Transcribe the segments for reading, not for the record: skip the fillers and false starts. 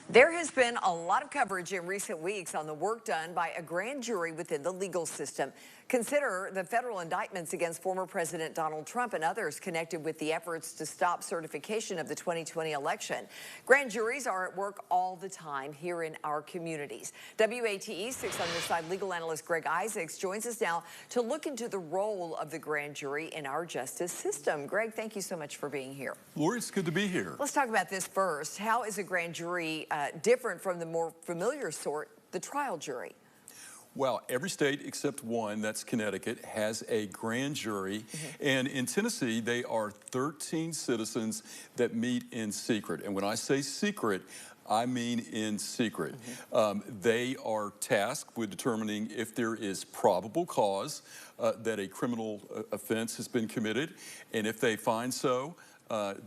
There has been a lot of coverage in recent weeks on the work done by a grand jury within the legal system. Consider the federal indictments against former President Donald Trump and others connected with the efforts to stop certification of the 2020 election. Grand juries are at work all the time here in our communities. WATE 6 on your side legal analyst Greg Isaacs joins us now to look into the role of the grand jury in our justice system. Greg, thank you so much for being here. Lori, it's good to be here. Let's talk about this first. How is a grand jury different from the more familiar sort, the trial jury? Well, every state except one, that's Connecticut, has a grand jury. And in Tennessee, they are 13 citizens that meet in secret. And when I say secret, I mean in secret. They are tasked with determining if there is probable cause that a criminal offense has been committed. And if they find so,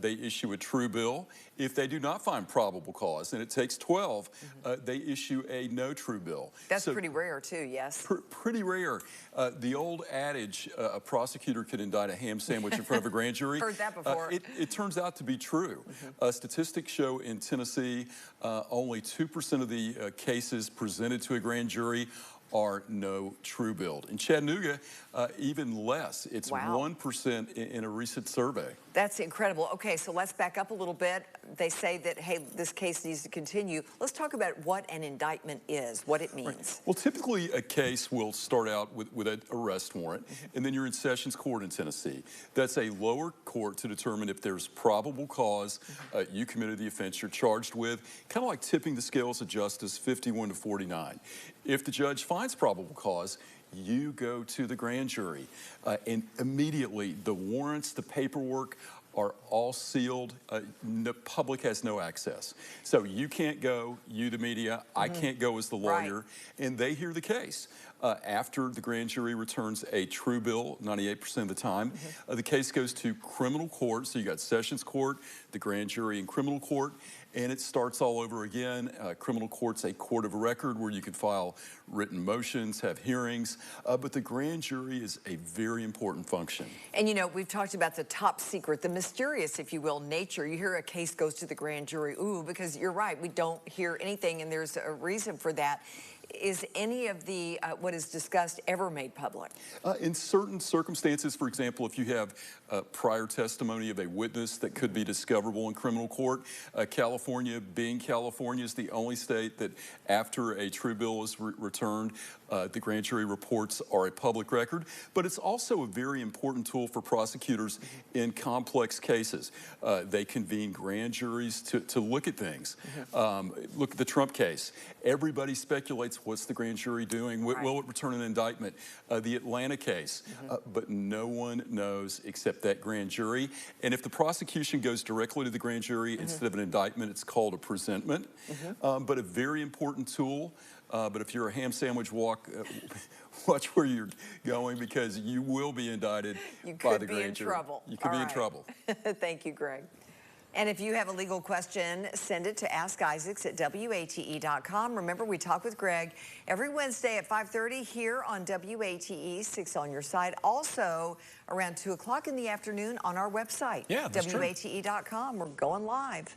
they issue a true bill. If they do not find probable cause, and it takes 12, they issue a no true bill. That's pretty rare too, yes? Pretty rare. The old adage, a prosecutor could indict a ham sandwich in front of a grand jury. Heard that before. It turns out to be true. Statistics show in Tennessee, only 2% of the cases presented to a grand jury are no true bill. In Chattanooga, even less. It's 1% in a recent survey. That's incredible. Okay, so let's back up a little bit. They say that, hey, this case needs to continue. Let's talk about what an indictment is, what it means. Right. Well, typically a case will start out with an arrest warrant, and then you're in Sessions Court in Tennessee. That's a lower court to determine if there's probable cause you committed the offense you're charged with, kind of like tipping the scales of justice 51 to 49. If the judge finds probable cause, you go to the grand jury, and immediately the warrants, the paperwork are all sealed. The public has no access. So you can't go, you the media, I can't go as the lawyer, and they hear the case. After the grand jury returns a true bill, 98% of the time, the case goes to criminal court. So you got Sessions Court, the grand jury, and criminal court, and it starts all over again. Criminal court's a court of record where you can file written motions, have hearings, but the grand jury is a very important function. And you know, we've talked about the top secret, the mysterious, if you will, nature. You hear a case goes to the grand jury, ooh, because you're right, we don't hear anything, and there's a reason for that. Is any of the what is discussed ever made public? In certain circumstances, for example, if you have prior testimony of a witness that could be discoverable in criminal court, California, being California, is the only state that after a true bill is returned, the grand jury reports are a public record. But it's also a very important tool for prosecutors in complex cases. They convene grand juries to look at things. Look at the Trump case. Everybody speculates, what's the grand jury doing? Will it return an indictment? The Atlanta case, but no one knows except that grand jury. And if the prosecution goes directly to the grand jury instead of an indictment, it's called a presentment. But a very important tool. But if you're a ham sandwich walk, watch where you're going, because you will be indicted by the grand jury. You could be in trouble. Thank you, Greg. And if you have a legal question, send it to AskIsaacs@WATE.com. Remember, we talk with Greg every Wednesday at 5:30 here on WATE 6 on your side. Also, around 2 o'clock in the afternoon on our website, WATE.com. We're going live.